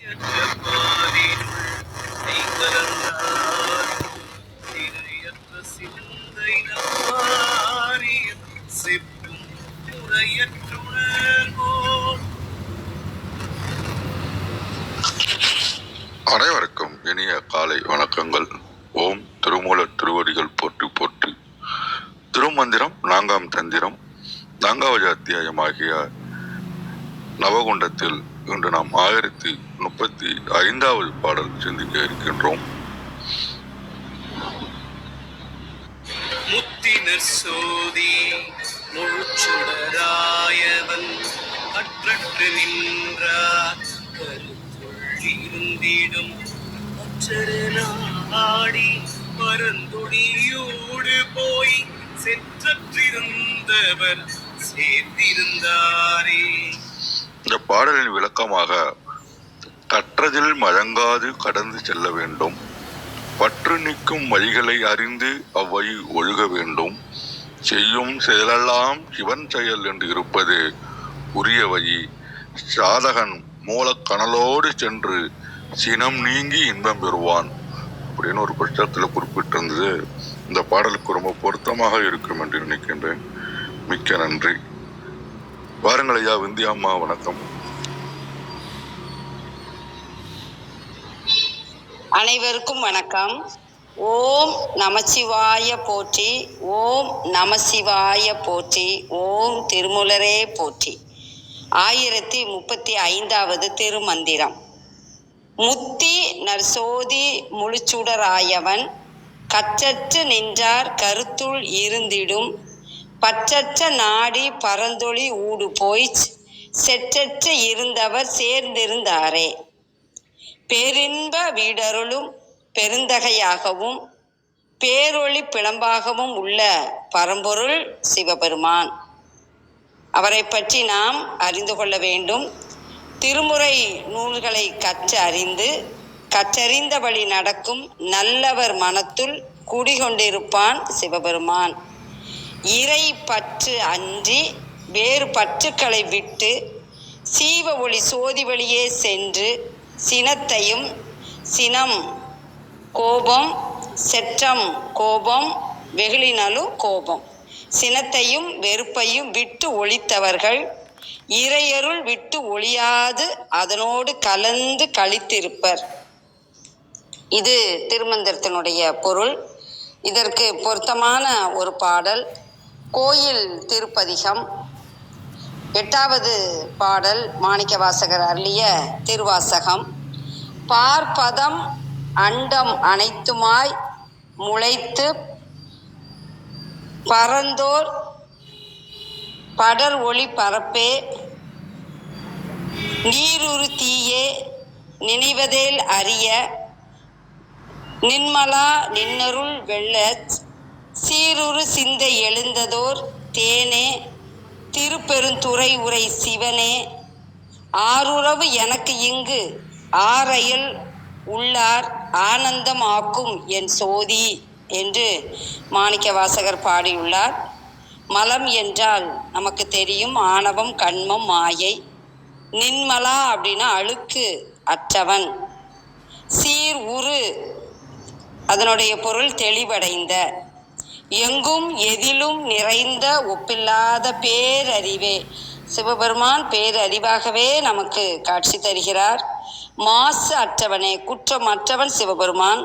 அனைவருக்கும் இனிய காலை வணக்கங்கள். ஓம் திருமூல திருவடிகள் போற்றி போற்றி. திருமந்திரம் 4ஆம் தந்திரம் 4வது அத்தியாயமாகிய நவகுண்டத்தில் இன்று நாம் 1035வது பாடல் சிந்திக்க இருக்கின்றோம். முத்தினர் சோதி முழுச்சுடராயவன் அற்றற்று நின்றார் இருந்திடும் நாடி பரந்தொடியோடு போய் செற்றற்றிருந்தவர் சேர்த்திருந்தாரே. இந்த பாடலின் விளக்கமாக, கற்றதில் மயங்காது கடந்து செல்ல வேண்டும், பற்று நீக்கும் வழிகளை அறிந்து அவ்வழி ஒழுக வேண்டும், செய்யும் செயலெல்லாம் சிவன் செயல் என்று இருப்பது உரிய வழி, சாதகன் மூலக்கணலோடு சென்று சினம் நீங்கி இன்பம் பெறுவான் அப்படின்னு ஒரு புத்தகத்தில் குறிப்பிட்டிருந்தது. இந்த பாடலுக்கு ரொம்ப பொருத்தமாக இருக்கும் என்று நினைக்கின்றேன். மிக்க நன்றி. வாருங்கள் ஐயா. விந்தியாம்மா வணக்கம். அனைவருக்கும் வணக்கம். ஓம் நமசிவாய போற்றி, ஓம் நமசிவாய போற்றி, ஓம் திருமூலரே போற்றி. 1035வது திருமந்திரம். முத்தி நற்சோதி முழுச்சுடராயவன் கற்றற்று நின்றார் கருத்துள் இருந்திடும், பற்றற்ற நாடி பரந்தொளி ஊடு போய் செற்றற்று இருந்தவர் சேர்ந்திருந்தாரே. பேரின்ப வீடருளும் பெருந்தகையாகவும் பேரொளி பிளம்பாகவும் உள்ள பரம்பொருள் சிவபெருமான். அவரை பற்றி நாம் அறிந்து கொள்ள வேண்டும். திருமுறை நூல்களை கற்றறிந்த வழி நடக்கும் நல்லவர் மனத்துள் குடிகொண்டிருப்பான் சிவபெருமான். இறை பற்று அன்றி வேறு பற்றுக்களை விட்டு சீவ ஒளி சோதி வழியே சென்று சினத்தையும், சினம் கோபம், செற்றம் கோபம், வெகுளினலு கோபம், சினத்தையும் வெறுப்பையும் விட்டு ஒழித்தவர்கள் இறையருள் விட்டு ஒழியாது அதனோடு கலந்து கழித்திருப்பர். இது திருமந்திரத்தினுடைய பொருள். இதற்கு பொருத்தமான ஒரு பாடல் கோயில் திருப்பதிகம் 8வது பாடல் மாணிக்கவாசகர் அருளிய திருவாசகம். பார்ப்பதம் அண்டம் அனைத்துமாய் முளைத்து பரந்தோர் படர் ஒளி பரப்பே, நீருரு தீயே நினைவதேல் அறிய, நின்மலா நின்னருள் வெள்ள சீருரு சிந்தை எழுந்ததோர் தேனே, திருப்பெருந்துறை உரை சிவனே, ஆருறவு எனக்கு இங்கு ஆரையில் உள்ளார் ஆனந்தம் ஆக்கும் என் சோதி என்று மாணிக்கவாசகர் பாடியுள்ளார். மலம் என்றால் நமக்கு தெரியும், ஆணவம், கண்மம், மாயை. நின்மலா அப்படின்னா அழுக்கு அற்றவன். சீர் உரு அதனுடைய பொருள் தெளிவடைந்த. எங்கும் எதிலும் நிறைந்த ஒப்பில்லாத பேரறிவே. சிவபெருமான் பேரறிவாகவே நமக்கு காட்சி தருகிறார். மாசு அற்றவனே, குற்றம் அற்றவன் சிவபெருமான்.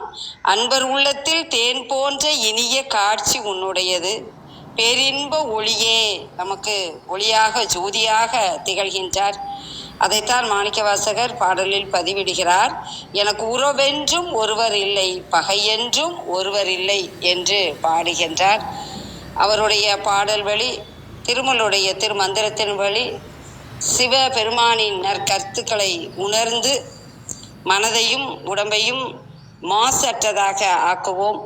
அன்பர் உள்ளத்தில் தேன் போன்ற இனிய காட்சி உன்னுடையது. பேரின்ப ஒளியே, நமக்கு ஒளியாக ஜோதியாக திகழ்கின்றார். அதைத்தான் மாணிக்கவாசகர் பாடலில் பதிவிடுகிறார். எனக்கு உறவென்றும் ஒருவர் இல்லை, பகையென்றும் ஒருவர் இல்லை என்று பாடுகின்றார். அவருடைய பாடல் வழி, திருமூலருடைய திருமந்திரத்தின் வழி சிவபெருமானின் நற்கருத்துக்களை உணர்ந்து மனதையும் உடம்பையும் மாசற்றதாக ஆக்குவோம்.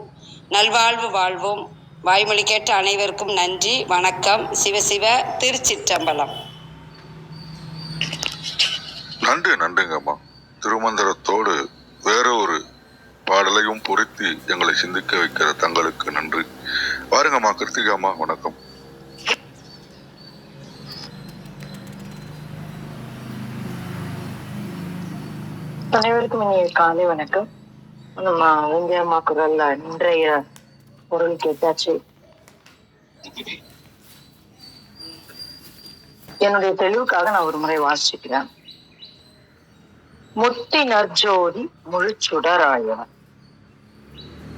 நல்வாழ்வு வாழ்வோம். வாய்மொழி கேட்ட அனைவருக்கும் நன்றி, வணக்கம். சிவசிவ. திருச்சிற்றம்பலம். நன்றிங்கம்மா. திருமந்திரத்தோடு வேற ஒரு பாடலையும் பொருத்தி எங்களை சிந்திக்க வைக்கிற தங்களுக்கு நன்றி. பாருங்கம்மா. கிருத்திகாம்மா வணக்கம். அனைவருக்கும் இனிய காலை வணக்கம். நம்ம வெங்கய்யம்மா குரல்ல இன்றைய பொருள் கேட்டாச்சு. என்னுடைய தெளிவுக்காக நான் ஒரு முறை வாசிக்கிறேன். முத்தி நற்ஜோதி முழுச்சுடராயவன்,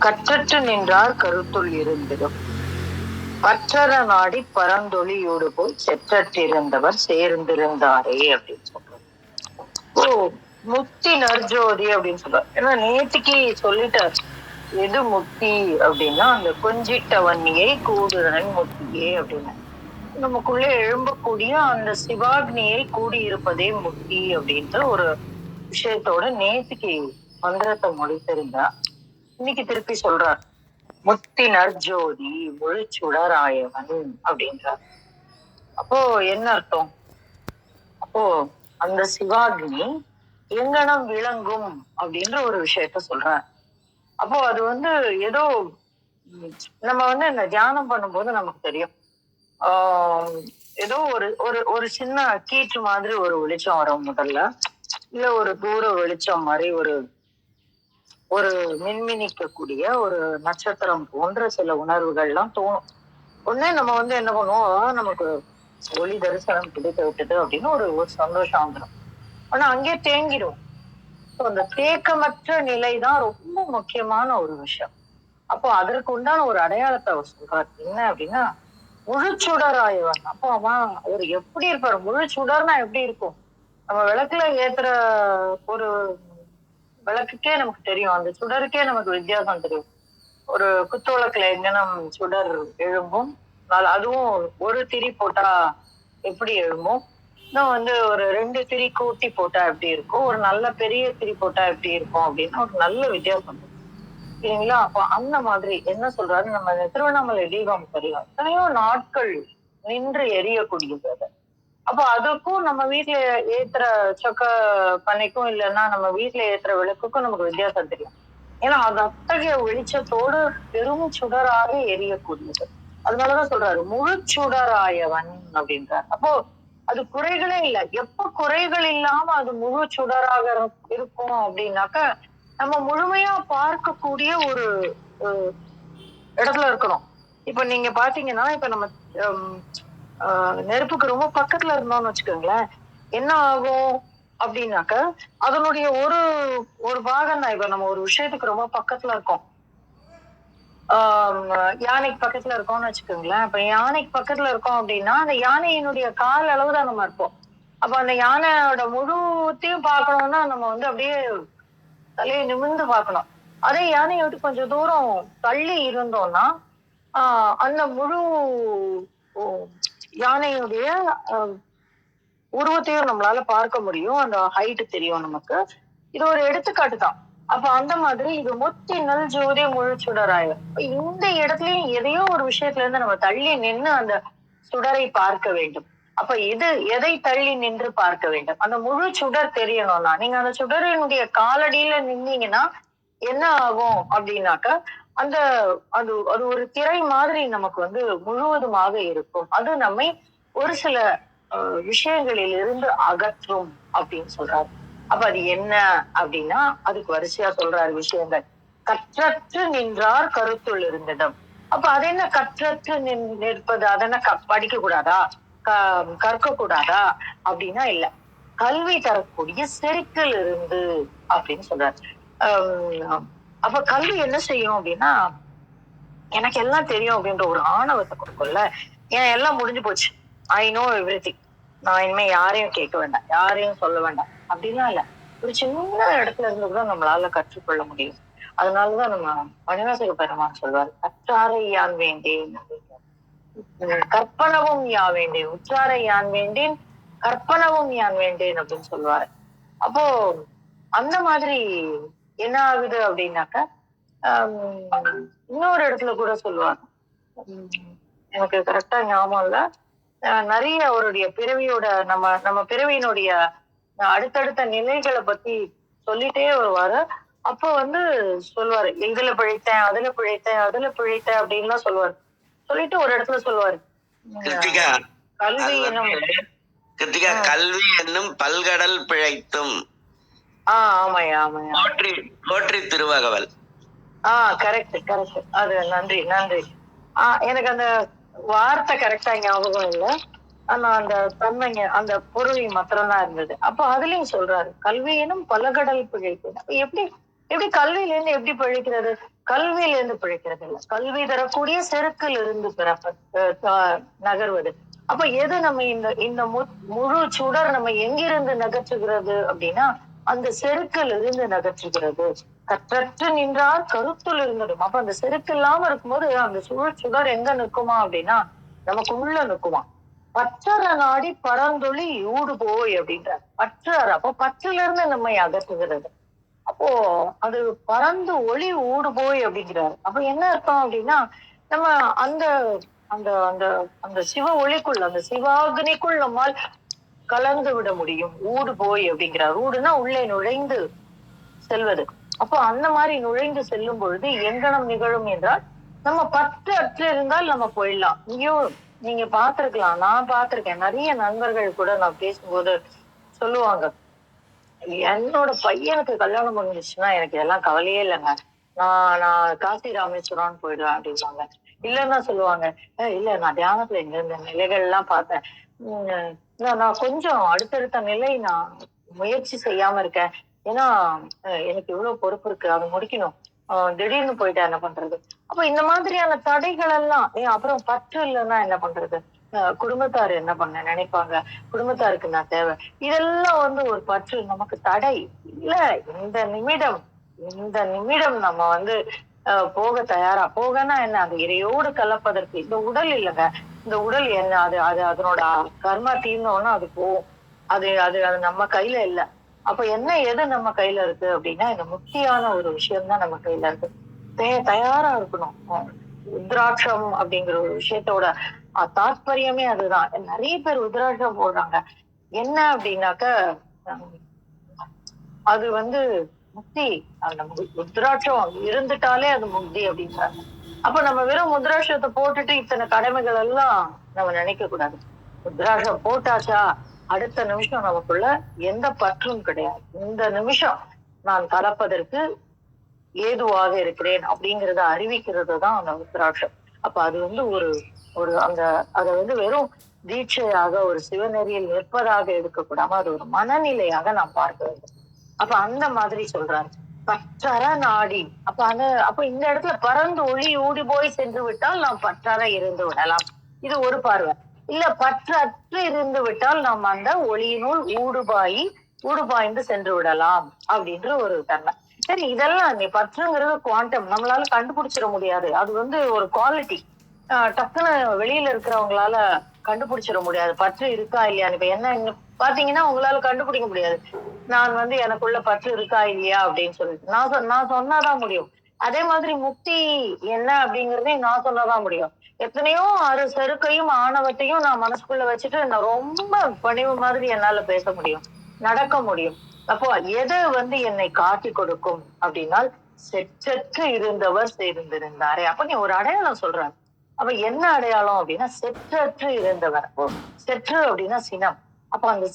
கற்றற்று நின்றார் கருத்துள் இருந்திடும், பற்றற நாடி பரந்தொழியோடு போய் செற்றற்றிருந்தவர் சேர்ந்திருந்தாரே அப்படின்னு சொல்றாரு. ஓ, முக்தி நற்ஜோதி அப்படின்னு சொல்றாரு. ஏன்னா நேற்றுக்கு சொல்லிட்டார் எது முக்தி அப்படின்னா, அந்த கொஞ்சிட்ட வன்னியை கூடுதல் முக்தியே அப்படின்னு நமக்குள்ளே எழும்பக்கூடிய அந்த சிவாக்னியை கூடியிருப்பதே முக்தி அப்படின்ற ஒரு விஷயத்தோட நேற்றுக்கு மந்திரத்தை முடித்திருந்தா, இன்னைக்கு திருப்பி சொல்றார் முக்தி நற்ஜோதி முழுச்சுடராயவன் அப்படின்றார். அப்போ என்ன அர்த்தம்? அப்போ அந்த சிவாக்னி எங்கனம் விளங்கும் அப்படின்ற ஒரு விஷயத்த சொல்றார். அப்போ அது ஏதோ நம்ம இந்த தியானம் பண்ணும்போது நமக்கு தெரியும். ஏதோ ஒரு ஒரு ஒரு சின்ன கீற்று மாதிரி ஒரு வெளிச்சம் வரும் முதல்ல, இல்ல ஒரு தூர வெளிச்சம் மாதிரி ஒரு ஒரு மின்மினிக்கக்கூடிய ஒரு நட்சத்திரம் போன்ற சில உணர்வுகள்லாம் தோணும். உடனே நம்ம என்ன பண்ணுவோம், நமக்கு ஒளி தரிசனம் கிடைத்து விட்டது அப்படின்னு ஒரு சந்தோஷம் வந்துடும். ஆனா அங்கே தேங்கிடும். அந்த தேக்கமற்ற நிலைதான் ரொம்ப முக்கியமான ஒரு விஷயம். அப்போ அதற்கு உண்டான ஒரு அடையாளத்தை அவர் சொல்றாரு. என்ன அப்படின்னா, முழுச்சுடராயவன். அப்போ அவர் எப்படி இருப்பாரு? முழுச்சுடர்னா எப்படி இருக்கும்? நம்ம விளக்குல ஏத்துற ஒரு விளக்குக்கே நமக்கு தெரியும், அந்த சுடருக்கே நமக்கு வித்தியாசம் தெரியும். ஒரு குத்துவிளக்குல எங்கனம் சுடர் எழும்பும், அதுவும் ஒரு திரி போட்டா எப்படி எழும்பும், இன்னும் ஒரு 2 திரி கூட்டி போட்டா எப்படி இருக்கும், ஒரு நல்ல பெரிய திரி போட்டா எப்படி இருக்கும் அப்படின்னு ஒரு நல்ல வித்தியாசம் இல்லைங்களா? அப்போ அந்த மாதிரி என்ன சொல்றாரு, நம்ம திருவண்ணாமலை தீபம் தெரியும், எத்தனையோ நாட்கள் நின்று எரியக்கூடியது. அப்போ அதுக்கும் நம்ம வீட்டுல ஏத்துற சொக்க பண்ணைக்கும் இல்லைன்னா நம்ம வீட்டுல ஏத்துற விளக்குக்கும் நமக்கு வித்தியாசம் தெரியும். ஏன்னா அது அத்தகைய வெளிச்சத்தோடு பெரும் சுடராக எரியக்கூடியது. அதனாலதான் சொல்றாரு முழுச்சுடராயவன் அப்படின்றார். அப்போ அது குறைகளே இல்லை. எப்ப குறைகள் இல்லாம அது முழு சுடராக இருக்கும் அப்படின்னாக்க, நம்ம முழுமையா பார்க்கக்கூடிய ஒரு இடத்துல இருக்கணும். இப்ப நீங்க பாத்தீங்கன்னா, இப்ப நம்ம நெருப்புக்கு ரொம்ப பக்கத்துல இருந்தோம்னு வச்சுக்கோங்களேன், என்ன ஆகும் அப்படின்னாக்க, அதனுடைய ஒரு ஒரு பாகம் தான். இப்ப நம்ம ஒரு விஷயத்துக்கு ரொம்ப பக்கத்துல இருக்கோம், யானைக்கு பக்கத்துல இருக்கோம்னு வச்சுக்கோங்களேன். இப்ப யானைக்கு பக்கத்துல இருக்கோம் அப்படின்னா, அந்த யானையினுடைய கால் அளவுதான் நம்ம இருப்போம். அப்ப அந்த யானையோட முழுத்தையும் பார்க்கணும்னா நம்ம அப்படியே தலையை நிமிர்ந்து பார்க்கணும். அதே யானையை விட்டு கொஞ்சம் தூரம் தள்ளி இருந்தோம்னா அந்த முழு யானையுடைய உருவத்தையும் நம்மளால பார்க்க முடியும், அந்த ஹைட் தெரியும் நமக்கு. இது ஒரு எடுத்துக்காட்டு தான். அப்ப அந்த மாதிரி இது முத்தி நல் ஜோதி முழுச்சுடராய, இந்த இடத்துலயும் எதையோ ஒரு விஷயத்துல இருந்து நம்ம தள்ளி நின்று அந்த சுடரை பார்க்க வேண்டும். அப்ப இது எதை தள்ளி நின்று பார்க்க வேண்டும்? அந்த முழு சுடர் தெரியணும்னா நீங்க அந்த சுடரினுடைய காலடியில நின்னீங்கன்னா என்ன ஆகும் அப்படின்னாக்க, அந்த அது அது ஒரு திரை மாதிரி நமக்கு முழுவதுமாக இருக்கும். அது நம்மை ஒரு சில விஷயங்களில் இருந்து அகற்றும் அப்படின்னு சொல்றாரு. அப்ப அது என்ன அப்படின்னா, அதுக்கு வரிசையா சொல்றாரு விஷயங்கள். கற்றற்று நின்றார் கருத்துள் இருந்திடம். அப்ப அது என்ன கற்றற்று நிற்பது? அதென்ன படிக்க கூடாதா, கற்க கூடாதா அப்படின்னா இல்ல, கல்வி தரக்கூடிய செருக்கில் இருந்து அப்படின்னு சொல்றாரு. அப்ப கல்வி என்ன செய்யும் அப்படின்னா, எனக்கு எல்லாம் தெரியும் அப்படின்ற ஒரு ஆணவத்தை கொடுக்கும்ல. ஏன் எல்லாம் முடிஞ்சு போச்சு, ஐ நோ எவ்ரிதிங், நான் இனிமே யாரையும் கேட்க வேண்டாம், யாரையும் சொல்ல வேண்டாம் அப்படின்னா இல்ல, ஒரு சின்ன இடத்துல இருந்து கூட நம்மளால கற்றுக்கொள்ள முடியும். அதனாலதான் நம்ம மணிவாசக பெருமான் சொல்வார், கற்றாரை யான் வேண்டேன், கற்பனவும் யா வேண்டேன், உற்றாரை யான் வேண்டேன், கற்பனவும் யான் வேண்டேன் அப்படின்னு சொல்லுவாரு. அப்போ அந்த மாதிரி என்ன ஆகுது அப்படின்னாக்க, இன்னொரு இடத்துல கூட சொல்லுவாங்க, எனக்கு கரெக்டா ஞாபகம் இல்ல, நிறைய அவருடைய பிறவியோட நம்ம பிறவியினுடைய அடுத்தடுத்த நிலைகளை பத்தி சொல்லிட்டே வருவாரு. அப்போ சொல்லுவாரு, இதுல பிழைத்தேன், அதுல பிழைத்தேன், அதுல பிழைத்தேன் அப்படின்லாம் சொல்லுவாரு. சொல்லிட்டு ஒரு இடத்துல சொல்லுவாரு, கல்வி என்னும் கல்வி என்னும் பல்கடல் பிழைத்தும் ஆமாய்யா ஆமாய்யா. போற்றி போற்றி திருவகவல். Correct correct. அது நன்றி நன்றி. எனக்கு அந்த வார்த்தை கரெக்டா ஞாபகம் இல்லை. ஆனா அந்த தன்மைங்க அந்த பொருள் மாத்திரம் தான் இருந்தது. அப்போ அதுலயும் சொல்றாரு கல்வியினும் பலகடல் பிழைப்பு. அப்ப எப்படி எப்படி கல்வியில இருந்து எப்படி பிழைக்கிறது? கல்வியில இருந்து பிழைக்கிறது இல்லை, கல்வி தரக்கூடிய செருக்கில் இருந்து நகர்வது. அப்ப எது நம்ம இந்த இந்த முழு சுடர் நம்ம எங்கிருந்து நகற்றுகிறது அப்படின்னா அந்த செருக்கில் இருந்து நகற்றுகிறது. கற்றற்று நின்றால் கருத்துள் இருந்ததும். அப்ப அந்த செருக்கு இல்லாம இருக்கும்போது அந்த சுடர் எங்க நிற்குமா அப்படின்னா நமக்கு உள்ள நிற்குமா. பற்றற நாடி பரந்தொழி ஊடு போய் அப்படின்றார். பற்றற அப்போ பற்றில இருந்து நம்மை அகற்றுகிறது. அப்போ அது பறந்து ஒளி ஊடு போய் அப்படிங்கிறாரு. அப்ப என்ன அர்த்தம் அப்படின்னா நம்ம அந்த அந்த அந்த அந்த சிவ ஒளிக்குள் அந்த சிவாகினிக்குள் நம்மால் கலந்து விட முடியும். ஊடு போய் அப்படிங்கிறார். ஊடுனா உள்ளே நுழைந்து செல்வது. அப்போ அந்த மாதிரி நுழைந்து செல்லும் பொழுது எங்கனம் நிகழும் என்றால் நம்ம பற்று அற்று இருந்தால் நம்ம போயிடலாம். இங்கேயும் நீங்க பார்த்திருக்கலாம், நான் பார்த்திருக்கேன், நிறைய நண்பர்கள் கூட நான் பேசும்போது சொல்லுவாங்க, என்னோட பையனுக்கு கல்யாணம் பண்ணிடுச்சுன்னா எனக்கு இதெல்லாம் கவலையே இல்லைங்க, நான் காசி ராமேஸ்வரம் போயிடுவேன் அப்படின்வாங்க. இல்லைன்னா சொல்லுவாங்க, இல்ல நான் தியானத்துல இந்த நிலைகள் எல்லாம் பார்த்தேன், நான் கொஞ்சம் அடுத்தடுத்த நிலை நான் முயற்சி செய்யாம இருக்கேன், ஏன்னா எனக்கு இவ்வளவு பொறுப்பு இருக்கு, அதை முடிக்கணும், திடீர்னு போயிட்டா என்ன பண்றது. அப்ப இந்த மாதிரியான தடைகள் எல்லாம் அப்புறம் பற்று இல்லைன்னா என்ன பண்றது, குடும்பத்தார் என்ன பண்ண நினைப்பாங்க, குடும்பத்தாருக்கு நான் தேவை, இதெல்லாம் ஒரு பற்று நமக்கு தடை இல்ல. இந்த நிமிடம் நம்ம போக தயாரா, போகனா என்ன, அந்த இறையோடு கலப்பதற்கு இந்த உடல் இல்லைங்க, இந்த உடல் என்ன, அது அதனோட கர்மா தீர்ந்தோன்னா அது போகும், அது அது அது நம்ம கையில இல்ல. அப்ப என்ன எது நம்ம கையில இருக்கு அப்படின்னா இந்த முக்தியான ஒரு விஷயம்தான் நம்ம கையில இருக்கு. தயாரா இருக்கணும். ருத்ராட்சம் அப்படிங்கிற ஒரு விஷயத்தோட தாத்பரியமே அதுதான். நிறைய பேர் ருத்ராட்சம் போடுறாங்க, என்ன அப்படின்னாக்க அது முக்தி. அந்த ருத்ராட்சம் இருந்துட்டாலே அது முக்தி அப்படின்றாங்க. அப்ப நம்ம வெறும் ருத்ராட்சத்தை போட்டுட்டு இத்தனை கடமைகள் எல்லாம் நம்ம நினைக்க கூடாது. ருத்ராட்சம் போட்டாச்சா அடுத்த நிமிஷம் நமக்குள்ள எந்த பற்றும் கிடையாது. இந்த நிமிஷம் நான் கலப்பதற்கு ஏதுவாக இருக்கிறேன் அப்படிங்கறத அறிவிக்கிறது தான் அந்த ருத்ராட்சம். அப்ப அது ஒரு ஒரு அந்த அதை வெறும் தீட்சையாக ஒரு சிவநெறியில் நிற்பதாக எடுக்கக்கூடாம அது ஒரு மனநிலையாக நாம் பார்க்க வேண்டும். அப்ப அந்த மாதிரி சொல்றாரு பற்றற நாடி. அப்ப இந்த இடத்துல பறந்து ஒளி ஊடி போய் சென்று விட்டால் நாம் பற்றற இருந்து விடலாம், இது ஒரு பார்வை. இல்ல பற்றற்று இருந்து விட்டால் நாம் அந்த ஒளியினுள் ஊடுபாய்ந்து சென்று விடலாம் அப்படின்ற ஒரு தன்மை. சரி, இதெல்லாம் நீ பற்றுங்கிறது குவாண்டம், நம்மளால கண்டுபிடிச்சிட முடியாது. அது ஒரு குவாலிட்டி, டக்குன்னு வெளியில இருக்கிறவங்களால கண்டுபிடிச்சிட முடியாது பற்று இருக்கா இல்லையான்னு. இப்ப என்ன பாத்தீங்கன்னா உங்களால கண்டுபிடிக்க முடியாது, நான் எனக்குள்ள பற்று இருக்கா இல்லையா அப்படின்னு சொல்லிட்டு நான் சொன்னாதான் முடியும். அதே மாதிரி முக்தி என்ன அப்படிங்கறதையும் நான் சொன்னாதான் முடியும். எத்தனையோ செருக்கையும் ஆணவத்தையும் நான் மனசுக்குள்ள வச்சுட்டு நான் ரொம்ப பணிவு மாதிரி என்னால பேச முடியும், நடக்க முடியும். அப்போ எதை என்னை காட்டி கொடுக்கும் அப்படின்னா செற்றற்று இருந்தவர் சேர்ந்திருந்தாரே. அப்ப நீ ஒரு அடையாளம் சொல்ற. அப்ப என்ன அடையாளம் அப்படின்னா செற்றற்று இருந்தவர். அப்போ செற்று அப்படின்னா சினம். அப்ப அந்த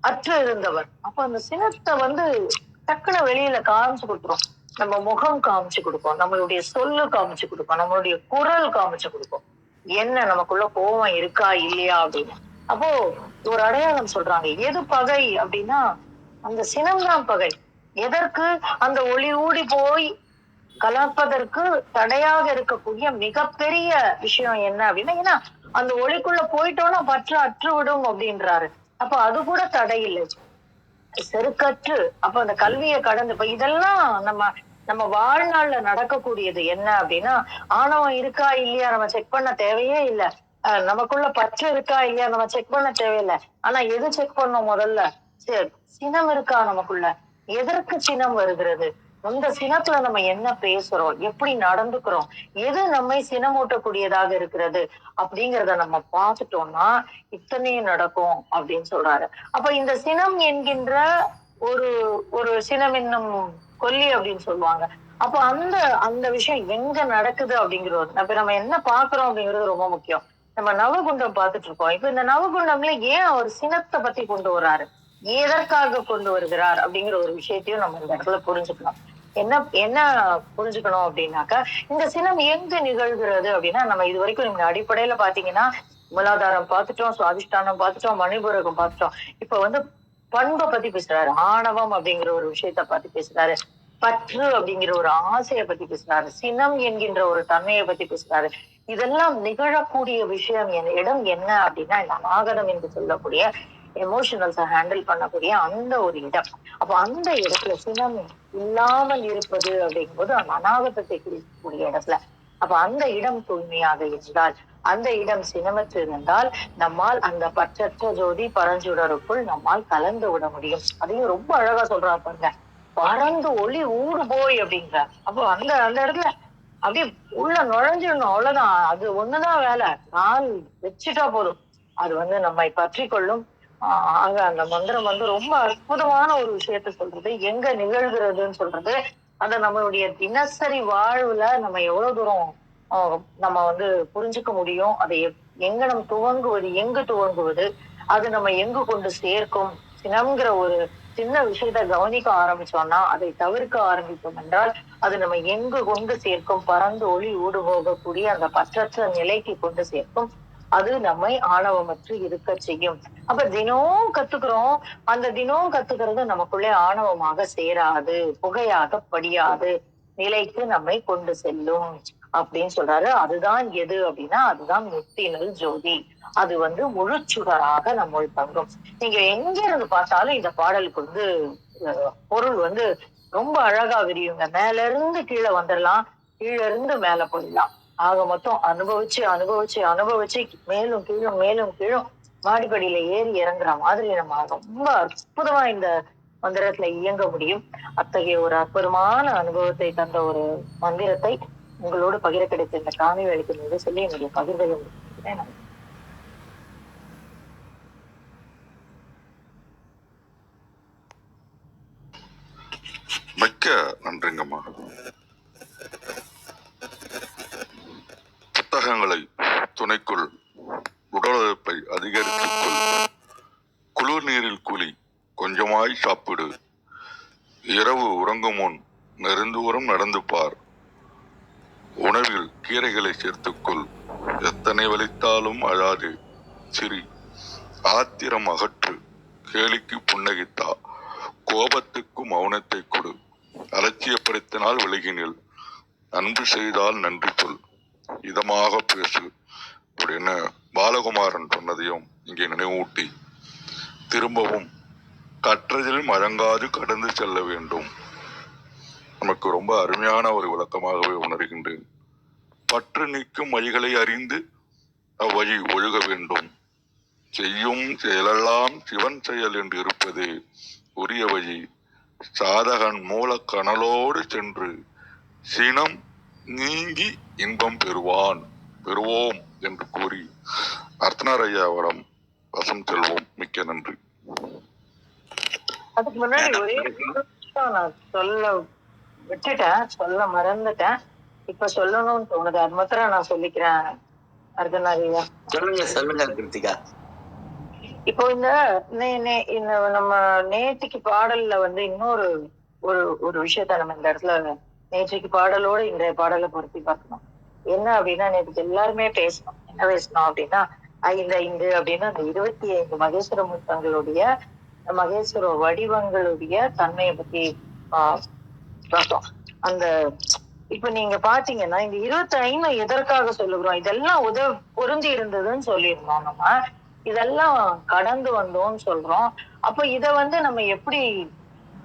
அற்று இருந்தவர். அப்ப அந்த சினத்தை டக்குன்னு வெளியில காமிச்சு கொடுத்துரும். நம்ம முகம் காமிச்சு கொடுப்போம், நம்மளுடைய சொல்லு காமிச்சு கொடுப்போம், நம்மளுடைய குரல் காமிச்சு கொடுப்போம் என்ன நமக்குள்ள கோபம் இருக்கா இல்லையா அப்படின்னு. அப்போ ஒரு அடையாளம் சொல்றாங்க. எது பகை அப்படின்னா அந்த சினம்தான் பகை. எதற்கு? அந்த ஒளி ஊடி போய் கலப்பதற்கு தடையாக இருக்கக்கூடிய மிகப்பெரிய விஷயம் என்ன அப்படின்னா, ஏன்னா அந்த ஒளிக்குள்ள போயிட்டோம்னா பற்று அற்று விடும் அப்படின்றாரு. அப்ப அது கூட தடை இல்லை, செருக்கற்று. அப்ப அந்த கல்வியை கடந்து இப்ப இதெல்லாம் நம்ம வாழ்நாள்ல நடக்கக்கூடியது என்ன அப்படின்னா, ஆணவம் இருக்கா இல்லையா நம்ம செக் பண்ண தேவையே இல்லை, நமக்குள்ள பற்று இருக்கா இல்லையா நம்ம செக் பண்ண தேவையில்லை. ஆனா எது செக் பண்ணோம் முதல்ல? சரி, சினம் இருக்கா நமக்குள்ள? எதற்கு சினம் வருகிறது? அந்த சினத்துல நம்ம என்ன பேசுறோம், எப்படி நடந்துக்கிறோம், எது நம்மை சினமூட்டக்கூடியதாக இருக்கிறது அப்படிங்கிறத நம்ம பார்த்துட்டோம்னா இத்தனையும் நடக்கும் அப்படின்னு சொல்றாரு. அப்ப இந்த சினம் என்கின்ற ஒரு சினம் என்னும் கொல்லி அப்படின்னு சொல்லுவாங்க. அப்ப அந்த விஷயம் எங்க நடக்குது அப்படிங்கிறது, இப்ப நம்ம என்ன பாக்குறோம் அப்படிங்கிறது ரொம்ப முக்கியம். நம்ம நவகுண்டம் பார்த்துட்டு இருக்கோம். இப்ப இந்த நவகுண்டம்ல ஏன் அவர் சினத்தை பத்தி கொண்டு வர்றாரு? எதற்காக கொண்டு வருகிறார் அப்படிங்கிற ஒரு விஷயத்தையும் நம்ம இந்த இடத்துல புரிஞ்சுக்கணும். என்ன என்ன புரிஞ்சுக்கணும் அப்படின்னாக்கா, இந்த சினம் எங்க நிகழ்கிறது அப்படின்னா, நம்ம இது வரைக்கும் நீங்க அடிப்படையில பாத்தீங்கன்னா மூலாதாரம் பார்த்துட்டோம், சுவாதிஷ்டானம் பார்த்துட்டோம், மணிபூரகம் பார்த்துட்டோம். இப்ப வந்து பண்பை பத்தி பேசுறாரு. ஆணவம் அப்படிங்கிற ஒரு விஷயத்த பத்தி பேசுறாரு. பற்று அப்படிங்கிற ஒரு ஆசையை பத்தி பேசுறாரு. சினம் என்கின்ற ஒரு தன்மையை பத்தி பேசுறாரு. இதெல்லாம் நிகழக்கூடிய விஷயம் இடம் என்ன அப்படின்னா, இந்த அநாகதம் என்று சொல்லக்கூடிய எமோஷனல்ஸை ஹேண்டில் பண்ணக்கூடிய அந்த ஒரு இடம். அப்ப அந்த இடத்துல சினம் இல்லாமல் இருப்பது அப்படிங்கும்போது அந்த அநாகதத்தை குறிக்கக்கூடிய இடத்துல, அப்ப அந்த இடம் தூய்மையாக இருந்தால், அந்த இடம் சினமற்று இருந்தால், நம்மால் அந்த பற்றற்ற ஜோதி பரஞ்சுடருக்குள் நம்மால் கலந்து விட முடியும். அதையும் ரொம்ப அழகா சொல்றாரு பாருங்க. பறந்து ஒளி ஊடு போய் அப்படிங்கிறார். அப்போ அந்த அந்த இடத்துல அப்படியே உள்ள நுழைஞ்சிடணும், அவ்வளவுதான். அது ஒண்ணுதான் வேலை. கால் வச்சுட்டா போதும், அது வந்து நம்மை பற்றி கொள்ளும். அங்க அந்த மந்திரம் வந்து ரொம்ப அற்புதமான ஒரு விஷயத்த சொல்றது. எங்க நிகழ்கிறதுன்னு சொல்றது, அத நம்மளுடைய தினசரி வாழ்வுல நம்ம எவ்வளவு தூரம் நம்ம வந்து புரிஞ்சுக்க முடியும். அதை எங்க நம்ம துவங்குவது, எங்கு துவங்குவது, அது நம்ம எங்கு கொண்டு சேர்க்கும். சினம்ங்கிற ஒரு சின்ன விஷயத்த கவனிக்க ஆரம்பிச்சோம்னா, அதை தவிர்க்க ஆரம்பித்தோம் என்றால், அது நம்ம எங்கு கொண்டு சேர்க்கும். பறந்து ஒளி ஊடு போகக்கூடிய அந்த பற்றற்ற நிலைக்கு கொண்டு சேர்க்கும். அது நம்மை ஆணவமற்று இருக்க செய்யும். அப்ப தினம் கத்துக்கிறோம். அந்த தினம் கத்துக்கிறது நமக்குள்ளே ஆணவமாக சேராது, புகையாக படியாது நிலைக்கு நம்மை கொண்டு செல்லும் அப்படின்னு சொல்றாரு. அதுதான் எது அப்படின்னா, அதுதான் முத்தினல் ஜோதி. அது வந்து முழுச்சுடராக நம்முள் தங்கும். நீங்க எங்க இருந்து பார்த்தாலும் இந்த பாடலுக்கு வந்து பொருள் வந்து ரொம்ப அழகா விரியுங்க. மேல இருந்து கீழே வந்துடலாம், கீழே இருந்து மேல போயிடலாம். ஆக மொத்தம் அனுபவிச்சு அனுபவிச்சு அனுபவிச்சு மேலும் கீழும் மேலும் கீழும் மாடிப்படியில ஏறி இறங்குற மாதிரி நம்ம ரொம்ப அற்புதமா இந்த மந்திரத்துல இயங்க முடியும். அத்தகைய ஒரு அற்புதமான அனுபவத்தை தந்த ஒரு மந்திரத்தை உங்களோடு பகிர கிடைத்த இந்த காணொலி வேலைக்கு சொல்லி என்னுடைய பகிர்வை முடிக்கிறேன். மிக்க நன்றிங்கம்மா. புத்தகங்களை துணைக்குள், உடல் உழைப்பை அதிகரித்துக் கொள், குளிர் நீரில் குளி, கொஞ்சமாய் சாப்பிடு, இரவு உறங்கும் முன் நெருந்தூரம் நடந்து பார், உணவில் கீரைகளை சேர்த்துக்கொள், எத்தனை வலித்தாலும் அழாது சிரி, ஆத்திரம் அகற்று, கேலிக்கு புன்னகித்தா, கோபத்துக்கு மௌனத்தை கொடு, அலட்சியப்படுத்தினால் விலகினில், அன்பு செய்தால் நன்றி சொல், இதமாக பேசு அப்படின்னு பாலகுமாரன் சொன்னதையும் இங்கே நினைவூட்டி, திரும்பவும் கற்றதில் மழங்காது கடந்து செல்ல வேண்டும். நமக்கு ரொம்ப அருமையான ஒரு விளக்கமாகவே உணர்கின்றேன். பற்று நீக்கும் வழிகளை அறிந்து அவ்வழி ஒழுக வேண்டும். செய்யும் செயலெல்லாம் சிவன் செயல் என்று இருப்பது உரிய வழி. சாதகன் மூல கனலோடு சென்று சினம் நீங்கி இன்பம் பெறுவோம் என்று கூறி அர்த்தனாரையாவிடம் வசம் செல்வோம். மிக்க நன்றி. அதுக்கு முன்னாடி ஒரே நான் சொல்ல மறந்துட்டேன். இப்ப சொல்லணும்னு தோணுது. அது மாத்திரம் நான் சொல்லிக்கிறேன். அர்த்தனாரியா சொல்லுங்க கிருத்திகா. இப்போ இந்த நம்ம நேற்றுக்கு பாடல்ல வந்து இன்னொரு ஒரு ஒரு விஷயத்த நம்ம இந்த இடத்துல நேற்றுக்கு பாடலோட இன்றைய பாடலை பொருத்தி பார்க்கணும். என்ன அப்படின்னா, நேற்றுக்கு எல்லாருமே பேசணும். என்ன பேசணும் அப்படின்னா, 5 அப்படின்னு அந்த 25 மகேஸ்வர மூர்த்தங்களுடைய மகேஸ்வர வடிவங்களுடைய தன்மையை பத்தி பார்த்தோம். அந்த இப்ப நீங்க பாத்தீங்கன்னா, இந்த 25 எதற்காக சொல்லுகிறோம்? இதெல்லாம் பொருந்தி இருந்ததுன்னு சொல்லியிருந்தோம். நம்ம இதெல்லாம் கடந்து வந்தோம்னு சொல்றோம். அப்ப இத வந்து நம்ம எப்படி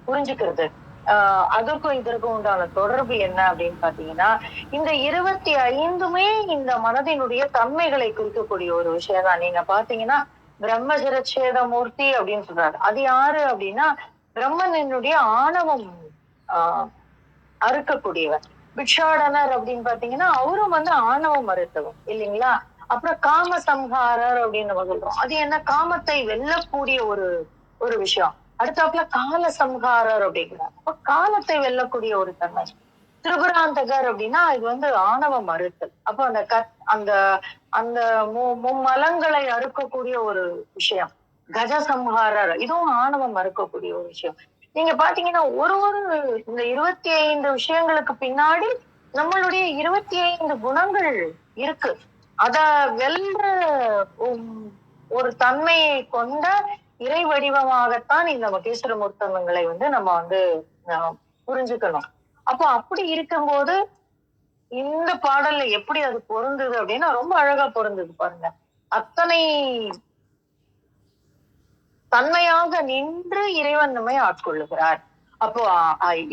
புரிஞ்சுக்கிறது? அதற்கும் இதற்கும் உண்டான தொடர்பு என்ன அப்படின்னு பாத்தீங்கன்னா, இந்த 25மே இந்த மனதினுடைய தன்மைகளை குறிக்கக்கூடிய ஒரு விஷயம் தான். நீங்க பாத்தீங்கன்னா, பிரம்மசிரச்சேத மூர்த்தி அப்படின்னு சொல்றாரு. அது யாரு அப்படின்னா, பிரம்மனினுடைய ஆணவம் அறுக்கக்கூடியவர். பிக்ஷாடனர் அப்படின்னு பாத்தீங்கன்னா, அவரும் வந்து ஆணவம் மறுத்தவர் இல்லைங்களா? அப்புறம் காம சம்ஹாரர் அப்படின்னு நம்ம சொல்றோம். அது என்ன? காமத்தை வெல்லக்கூடிய ஒரு விஷயம். அடுத்தாப்புல கால சம்ஹாரர் அப்படிங்கிறார். அப்ப காலத்தை வெல்லக்கூடிய ஒரு தன்மை. திரிபுராந்தகர் அப்படின்னா இது வந்து ஆணவ மறுத்தல். அப்ப அந்த அந்த மும்மலங்களை அறுக்கக்கூடிய ஒரு விஷயம். கஜசம்ஹாரர், இதுவும் ஆணவம் மறுக்கக்கூடிய ஒரு விஷயம். நீங்க பாத்தீங்கன்னா ஒரு இந்த 25 விஷயங்களுக்கு பின்னாடி நம்மளுடைய 25 குணங்கள் இருக்கு. அத வெல்ற உம், ஒரு தன்மையை கொண்ட இறை வடிவமாகத்தான் இந்த மகேஸ்வர மூர்த்தங்களை நம்ம புரிஞ்சுக்கணும். அப்போ அப்படி இருக்கும்போது இந்த பாடல்ல எப்படி அது பொருந்தது அப்படின்னா ரொம்ப அழகா பொருந்தது பாருங்க. அத்தனை தன்மையாக நின்று இறைவன் நம்மை ஆட்கொள்ளுகிறார். அப்போ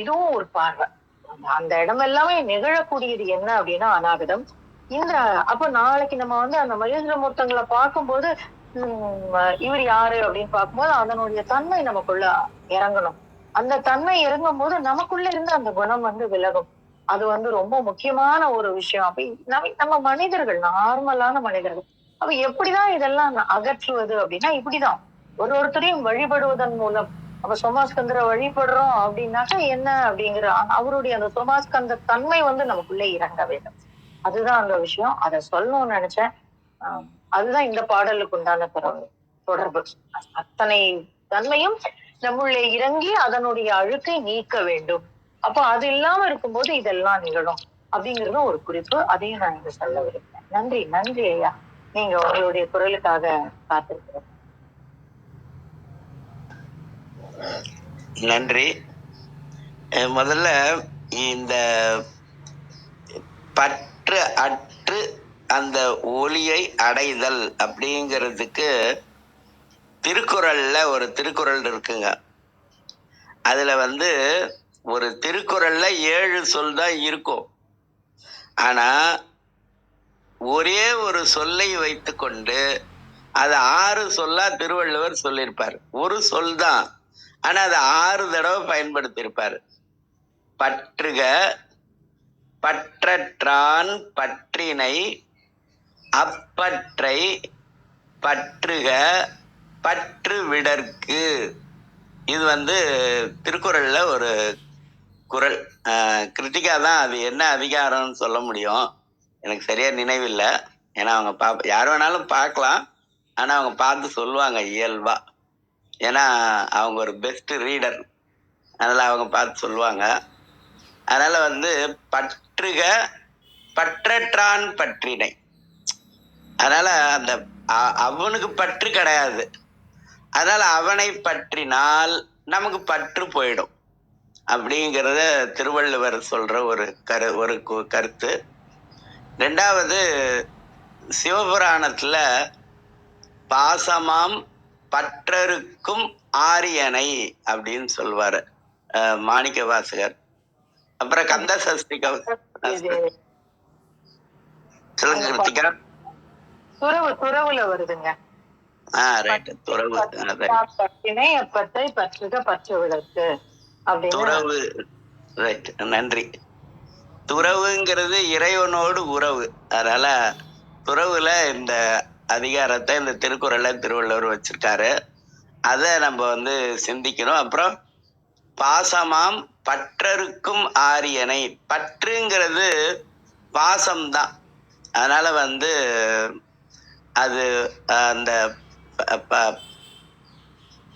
இதுவும் ஒரு பார்வை. அந்த இடம் எல்லாமே நிகழக்கூடியது என்ன அப்படின்னா அநாகதம். இந்த அப்ப நாளைக்கு நம்ம அந்த மகேந்திர மூர்த்தங்களை பார்க்கும்போது இவர் யாரு அப்படின்னு பார்க்கும்போது அதனுடைய தன்மை நமக்குள்ள இறங்கணும். அந்த தன்மை இறங்கும் போது நமக்குள்ள இருந்து அந்த குணம் விலகும். அது ரொம்ப முக்கியமான ஒரு விஷயம். அப்ப நம்ம மனிதர்கள், நார்மலான மனிதர்கள். அப்ப எப்படிதான் இதெல்லாம் அகற்றுவது அப்படின்னா இப்படிதான் ஒருத்தரையும் வழிபடுவதன் மூலம். அப்ப சோமாஸ்கந்தரை வழிபடுறோம் அப்படின்னாக்கா என்ன அப்படிங்கிற அவருடைய அந்த சோமாஸ்கந்த தன்மை நமக்குள்ளே இறங்க வேண்டும். அதுதான் அந்த விஷயம். அதை சொல்லணும்னு நினைச்சேன். அதுதான் இந்த பாடலுக்கு உண்டான தொடர்பு. அத்தனை தன்மையும் நம்முள்ளே இறங்கி அதனுடைய அழுக்கை நீக்க வேண்டும். அப்போ அது இல்லாம இருக்கும்போது இதெல்லாம் நிகழும் அப்படிங்கறதும் ஒரு குறிப்பு. அதையும் நான் இங்க சொல்ல விரும்புறேன். நன்றி, நன்றி ஐயா. நீங்க உங்களுடைய குரலுக்காக காத்திருக்கிறோம். நன்றி. முதல்ல இந்த பற்று அற்று அந்த ஒளியை அடைதல் அப்படிங்கிறதுக்கு திருக்குறள்ல ஒரு திருக்குறள் இருக்குங்க. அதுல ஒரு திருக்குறள்ல 7 சொல் தான் இருக்கும். ஆனா ஒரே ஒரு சொல்லை வைத்துக்கொண்டு அது 6 சொல்லா திருவள்ளுவர் சொல்லியிருப்பார். ஒரு சொல் தான், ஆனா அதை 6 தடவை பயன்படுத்தியிருப்பார். பற்றுக பற்றற்றான் பற்றினை அப்பற்றை பற்றுக பற்று விடற்கு. இது திருக்குறள்ல ஒரு குறள். கிருத்திகா தான் அது என்ன அதிகாரம்னு சொல்ல முடியும், எனக்கு சரியா நினைவில்லை. ஏன்னா அவங்க யார் வேணாலும் பார்க்கலாம், ஆனா அவங்க பார்த்து சொல்லுவாங்க இயல்பா. ஏன்னா அவங்க ஒரு பெஸ்ட் ரீடர், அதனால அவங்க பார்த்து சொல்லுவாங்க. அதனால பற்றுக பற்றற்றான் பற்றினை. அதனால அவனுக்கு பற்று கிடையாது. அதனால அவனை பற்றினால் நமக்கு பற்று போயிடும் அப்படிங்கிறத திருவள்ளுவர் சொல்ற ஒரு கருத்து. 2வது, சிவபுராணத்துல பாசமாம் பற்றருக்கும் ஆரியனை அப்படின்னு சொல்வாரு மாணிக்க வாசகர். அப்புறம் கந்த சஷ்டி சொல்லுங்க கிருத்திகா. துறவுல வருதுங்க. துறவு. துறவு, ரைட். நன்றி. துறவுங்கிறது இறைவனோடு உறவு. அதனால துறவுல இந்த அதிகாரத்தை இந்த திருக்குறளை திருவள்ளுவர் வச்சிருக்காரு. அதை நம்ம சிந்திக்கணும். அப்புறம் பாசமாம் பற்றருக்கும் ஆரியனை. பற்றுங்கிறது பாசம்தான். அதனால அது அந்த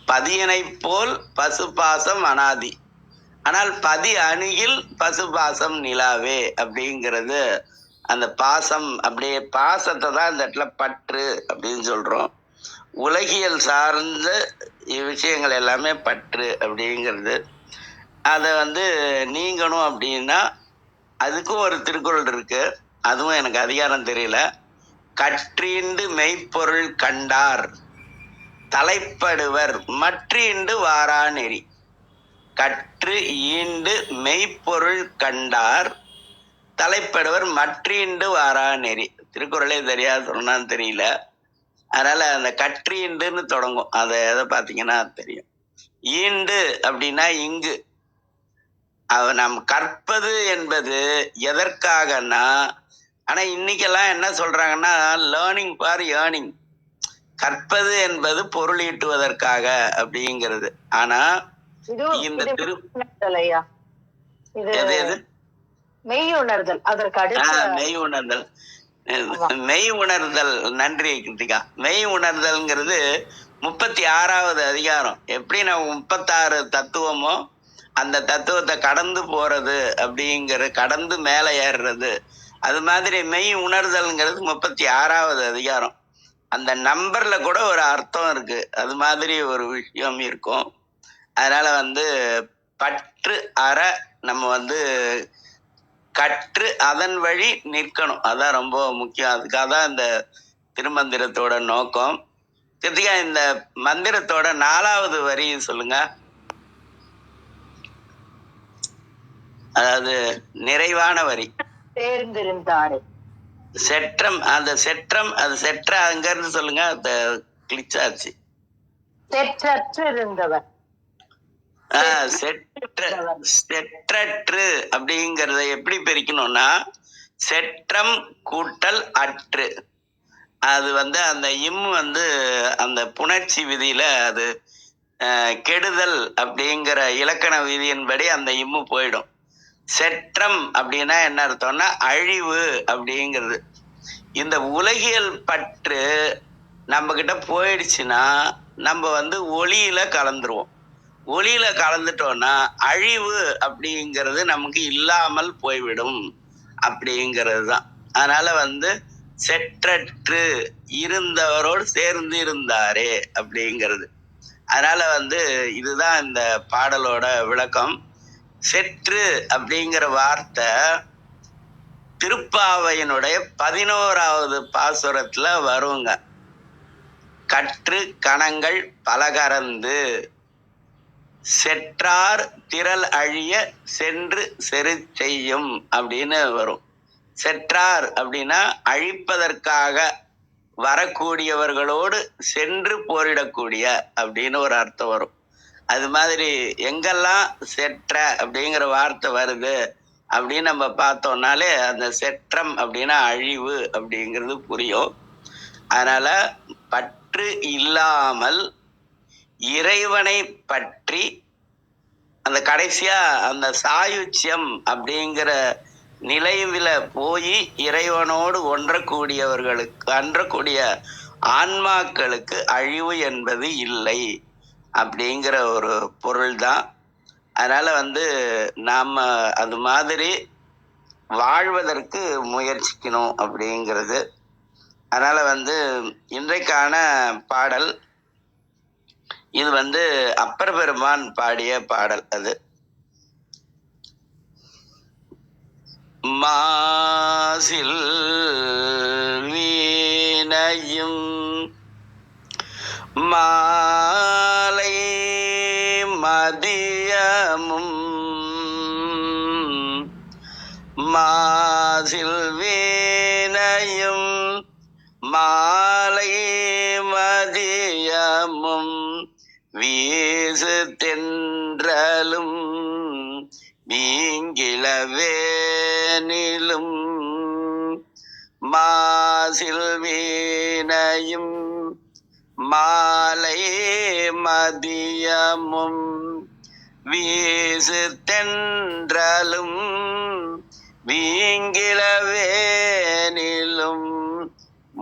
பதியனை போல் பசுபாசம் அனாதி, ஆனால் பதி அணுகில் பசுபாசம் நிலாவே அப்படிங்கிறது. அந்த பாசம், அப்படியே பாசத்தை தான் இந்த இடத்துல பற்று அப்படின்னு சொல்றோம். உலகியல் சார்ந்த விஷயங்கள் எல்லாமே பற்று அப்படிங்கிறது. அதை நீங்கணும் அப்படின்னா அதுக்கும் ஒரு திருக்குறள் இருக்கு. அதுவும் எனக்கு அதிகாரம் தெரியல. கற்றீண்டு மெய்ப்பொருள் கண்டார் தலைப்படுவர் மற்றீண்டு வாரா நெறி. கற்று ஈண்டு மெய்ப்பொருள் கண்டார் தலைப்படுவர் மற்றீண்டு வாரா நெறி. திருக்குறளே தெரியாது, சொன்னான்னு தெரியல. அதனால அந்த கற்றீண்டுன்னு தொடங்கும். அதை எதை பார்த்தீங்கன்னா தெரியும். ஈண்டு அப்படின்னா இங்கு. நாம் கற்பது என்பது எதற்காகனா, ஆனா இன்னைக்கெல்லாம் என்ன சொல்றாங்கன்னா லேர்னிங் ஃபார் ஏர்னிங். கற்பது என்பது பொருள் ஈட்டுவதற்காக அப்படிங்கிறது. ஆனா இந்த மெய் உணர்தல், அதற்கு மெய் உணர்தல். நன்றி கிருத்திகா. மெய் உணர்தல்ங்கிறது 36வது அதிகாரம். எப்படி நம்ம 36 தத்துவமோ அந்த தத்துவத்தை கடந்து போறது அப்படிங்கிற, கடந்து மேலே ஏறுறது, அது மாதிரி மெய் உணர்தல்ங்கிறது 36வது அதிகாரம். அந்த நம்பர்ல கூட ஒரு அர்த்தம் இருக்கு, அது மாதிரி ஒரு விஷயம் இருக்கும். அதனால பற்று அற நம்ம கற்று அதன் வழி நிற்கணும். அதான் ரொம்ப முக்கியம். அதுக்காக தான் இந்த திருமந்திரத்தோட நோக்கம். கிருத்திகா, இந்த மந்திரத்தோட 4வது வரி சொல்லுங்க. அதாவது நிறைவான வரி. தேர்ந்திருந்தாரே. செற்றம், அந்த செற்றம், அது செற்ற அங்க இருந்து சொல்லுங்க. அந்த கிளிச் ஆச்சு. செற்றற்று இருந்தவர். செற்றற்று அப்படிங்கறத எப்படி பிரிக்கணும்னா, செற்றம் கூட்டல் அற்று. அது அந்த இம் அந்த புணர்ச்சி விதியில அது கெடுதல் அப்படிங்கிற இலக்கண விதியின்படி அந்த இம்மு போயிடும். செற்றம் அப்படின்னா என்ன அர்த்தம்னா அழிவு அப்படிங்கிறது. இந்த உலகியல் பற்று நம்ம கிட்ட போயிடுச்சுன்னா நம்ம ஒளியில கலந்துருவோம். ஒளியில கலந்துட்டோம்னா அழிவு அப்படிங்கிறது நமக்கு இல்லாமல் போய்விடும் அப்படிங்கிறது தான். அதனால செற்றற்று இருந்தவரோடு சேர்ந்து இருந்தாரே அப்படிங்கிறது. அதனால இதுதான் இந்த பாடலோட விளக்கம். செற்று அப்படிங்கிற வார்த்தை திருப்பாவையினுடைய 11வது பாசுரத்துல வருங்க. கற்று கணங்கள் பலகரந்து செற்றார் திரள் அழிய சென்று செரு செய்யும் அப்படின்னு வரும். செற்றார் அப்படின்னா அழிப்பதற்காக வரக்கூடியவர்களோடு சென்று போரிடக்கூடிய அப்படின்னு ஒரு அர்த்தம் வரும். அது மாதிரி எங்கெல்லாம் செற்ற அப்படிங்கிற வார்த்தை வருது அப்படின்னு நம்ம பார்த்தோம்னாலே அந்த செற்றம் அப்படின்னா அழிவு அப்படிங்கிறது புரியும். அதனால பற்று இல்லாமல் இறைவனை பற்றி அந்த கடைசியா அந்த சாயுச்சியம் அப்படிங்கிற நிலைவில போய் இறைவனோடு ஒன்றக்கூடிய ஆன்மாக்களுக்கு அழிவு என்பது இல்லை அப்படிங்கிற ஒரு பொருள் தான். அதனால நாம அது மாதிரி வாழ்வதற்கு முயற்சிக்கணும் அப்படிங்கிறது. அதனால இன்றைக்கான பாடல் இது அப்பர் பெருமான் பாடிய பாடல். அது மாசில் வீணையும் மாலை மதியமும் மாசில் வீணையும் மாலை மதியமும் வீசு தென்றலும் வீங்கிளவேனிலும் மாசில் வீணையும் மாலை மதியமும் வீசு தென்றலும் வீங்கிளவேனிலும்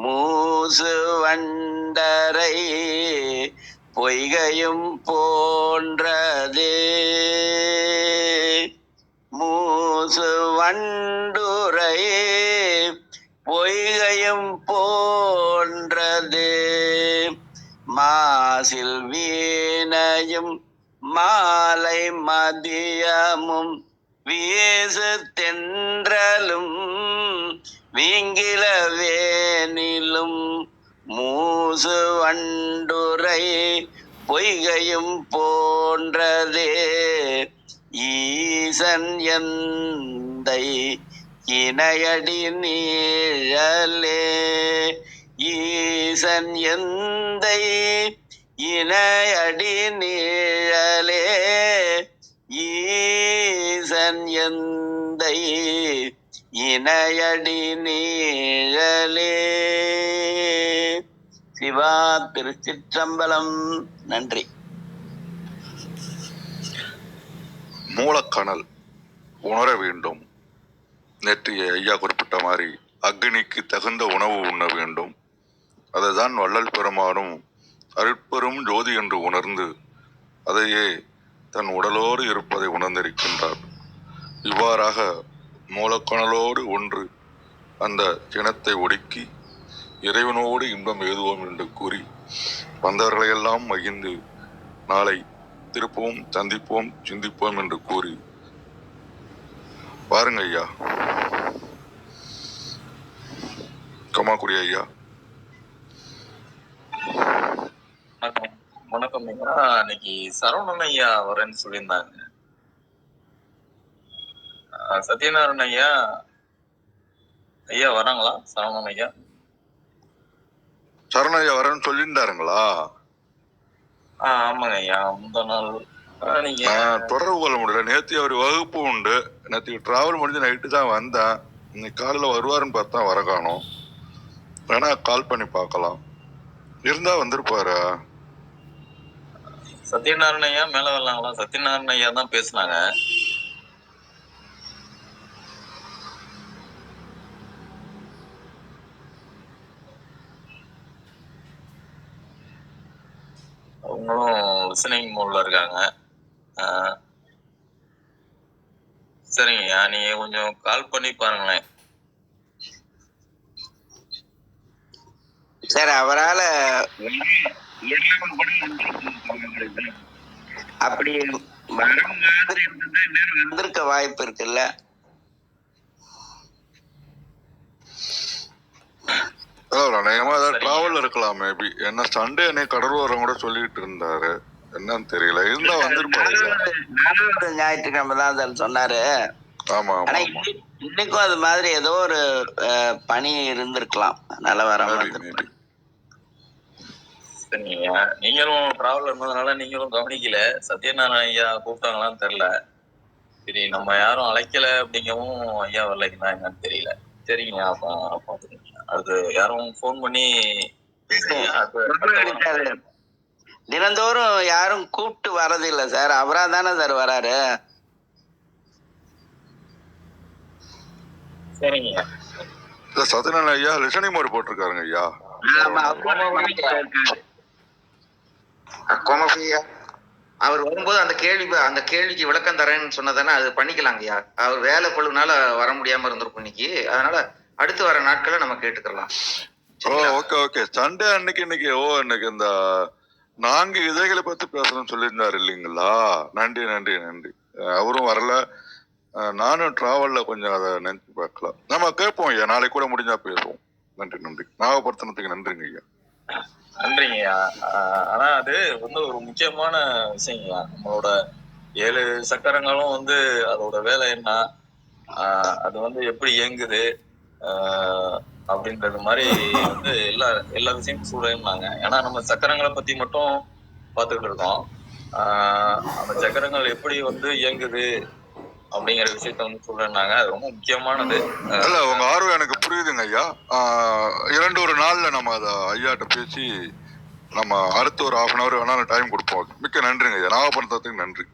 மூசு வண்டரை பொய்கையும் போன்றதே. மூசு வண்டுரை பொய்கையும் போன்றதே. மாசில் வீணையும் மாலை மதியமும் வீசு தென்றலும் வீங்கிளவேனிலும் மூசு வண்டுரை பொய்கையும் போன்றதே. ஈசன் எந்தை இணையடி நீழலே. ஈசன் எந்தை இணையடி நீழலே. ஈசன் எந்தை இணையடி நீழலே. சிவா திருச்சிற்றம்பலம். நன்றி. மூலக்கணல் உணர வேண்டும். நேற்று ஐயா குறிப்பிட்ட மாதிரி அக்னிக்கு தகுந்த உணவு உண்ண வேண்டும். அதுதான் வள்ளல் பெருமானும் அருட்பெரும் ஜோதி என்று உணர்ந்து அதையே தன் உடலோடு இருப்பதை உணர்ந்திருக்கின்றார். இவ்வாறாக மூலக்கணலோடு ஒன்று அந்த சினத்தை ஒடுக்கி இறைவனோடு இன்பம் எழுதுவோம் என்று கூறி வந்தவர்களையெல்லாம் மகிழ்ந்து நாளை திருப்போம், சந்திப்போம், சிந்திப்போம் என்று கூறி பாருங்க ஐயா. கமாக்குடி ஐயா. வணக்கம் ஐயா. இன்னைக்கு சரவணன் ஐயா வரேன்னு சொல்லியிருந்தாங்க. சத்யநாராயண ஐயா ஐயா வராங்களா? சரவணன் ஐயா சரண ஐயா வரேன்னு சொல்லியிருந்தாருங்களா? ஆமாங்க ஐயா. முந்தா நாள் நீங்க தொடர்பு கொள்ள முடியல. நேற்று அவர் வகுப்பு உண்டு. நேற்று டிராவல் முடிஞ்சு நைட்டு தான் வந்தேன். இன்னைக்கு காலையில் வருவாருன்னு பார்த்தா வர காணோம். வேணா கால் பண்ணி பார்க்கலாம். இருந்தா வந்திருப்பாரு. சத்யநாராயண ஐயா மேல வரலாங்களா? சத்யநாராயண ஐயா தான் பேசினாங்க. அவங்களும் லிசனிங் மோட்ல இருக்காங்க. சரிங்கய்யா, நீங்க கொஞ்சம் கால் பண்ணி பாருங்களேன். சார் அவரால் அப்படி வர மாதிரி இருந்ததுன்னா நேரம் வந்திருக்க வாய்ப்பு இருக்குல்ல? டிராவல் இருக்கலாம் மேபி. என்ன சண்டே அன்னைக்கு கடலூரம் கூட சொல்லிட்டு இருந்தாரு. என்னன்னு தெரியல. இருந்தா வந்திருப்பாரு. நாலாவது ஞாயிற்றுக்கிழமை தான் சார் சொன்னாரு. ஆமா. ஆனா இன்னைக்கும் அது மாதிரி ஏதோ ஒரு பணி இருந்திருக்கலாம். அதனால வர மாதிரி. சரிங்கய்யா, நீங்களும் டிராவல் இருந்ததுனால நீங்களும் கவனிக்கல. சத்யநாராயண ஐயா கூப்பிட்டாங்களான்னு தெரியல. சரி, நம்ம யாரும் அழைக்கல அப்படிங்கவும் ஐயா வரலைக்குதான் என்னன்னு தெரியல. சரிங்கய்யா, பாத்துக்கீங்க. அது யாரும் போன் பண்ணி தினந்தோறும் யாரும் கூப்பிட்டு வர்றதில்லை சார். அவரா தானே சார் வராரு? சரிங்கய்யா. சத்யநாராயண ஐயா லிசனிங் மோட் போட்டிருக்காருங்க ஐயா. கோமபையா அவர் வரும்போது அந்த கேள்விக்கு விளக்கம் தரேன்னு சொன்னதானே, அது பண்ணிக்கலாங்கய்யா. அவர் வேலை பழுனால வர முடியாம இருந்திருக்கும் இன்னைக்கு. அதனால அடுத்து வர நாட்களை நம்ம கேட்டுக்கலாம். ஓகே. சண்டே அன்னைக்கு இன்னைக்கு இந்த 4 இதைகளை பத்தி பேசணும்னு சொல்லியிருந்தாரு இல்லைங்களா? நன்றி. அவரும் வரல. நானும் டிராவல்ல கொஞ்சம் அதை நினைச்சு பார்க்கலாம். நம்ம கேட்போம் ஐயா. நாளைக்கு கூட முடிஞ்சா பேசுவோம். நன்றி. நாகப்பட்டினத்துக்கு நன்றிங்க ஐயா. நன்றிங்கய்யா. ஆனா அது வந்து ஒரு முக்கியமான விஷயங்கய்யா. நம்மளோட 7 சக்கரங்களும் அதோட வேலை என்ன, அது எப்படி இயங்குது அப்படின்றது மாதிரி எல்லா விஷயமும் சொல்றாங்க. ஏன்னா நம்ம சக்கரங்களை பத்தி மட்டும் பார்த்துக்கிட்டு இருக்கோம். அந்த சக்கரங்கள் எப்படி இயங்குது அப்படிங்கிற விஷயத்த சொல்றாங்க. அது ரொம்ப முக்கியமானது. இல்ல, உங்க ஆர்வம் எனக்கு புரியுதுங்க ஐயா. 2 நாள்ல நம்ம அதை ஐயாட்ட பேசி நம்ம அடுத்த ஒரு 1/2 hour வேணாலும் டைம் கொடுப்போம். மிக்க நன்றிங்க ஐயா. நாகப்பட்டினத்துக்கு நன்றி.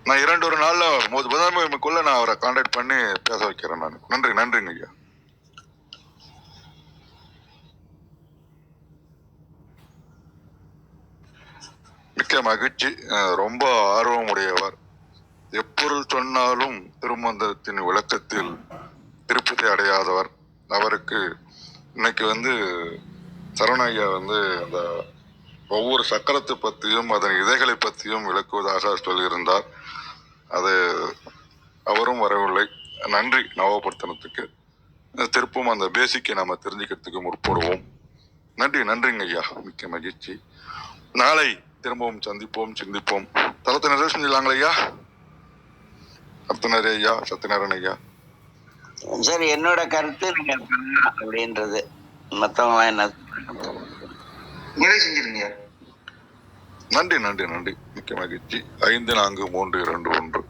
நான் 2 நாள்ல புதன்கிழமைக்குள்ள நான் அவரை கான்டாக்ட் பண்ணி பேச வைக்கிறேன் நான். நன்றிங்க ஐயா. மிக்க மகிழ்ச்சி. ரொம்ப ஆர்வம் உடையவர். எப்பொருள் சொன்னாலும் திருமந்திரத்தின் விளக்கத்தில் திருப்தி அடையாதவர். அவருக்கு இன்னைக்கு சரவண ஐயா அந்த ஒவ்வொரு சக்கரத்தை பற்றியும் அதன் இதைகளை பற்றியும் விளக்குவதாக சொல்லியிருந்தார். அது அவரும் வரவில்லை. நன்றி நவபர்த்தனத்துக்கு. திருப்பும் அந்த பேசிக்கை நம்ம தெரிஞ்சுக்கிறதுக்கு முற்படுவோம். நன்றிங்க ஐயா. மிக்க மகிழ்ச்சி. நாளை திரும்பவும் சந்திப்போம், சிந்திப்போம். தளத்தை நிறைவு செஞ்சிடலாங்களா ஐயா? அர்த்தனரே ஐயா, சத்யநாராயண ஐயா. சரி, என்னோட கருத்து நீங்க பண்ணலாம் அப்படின்றது. மற்றவங்க என்ன நிறைவு செஞ்சிருங்க. நன்றி. மிக்க மகிழ்ச்சி. 5, 4, 3, 2, 1.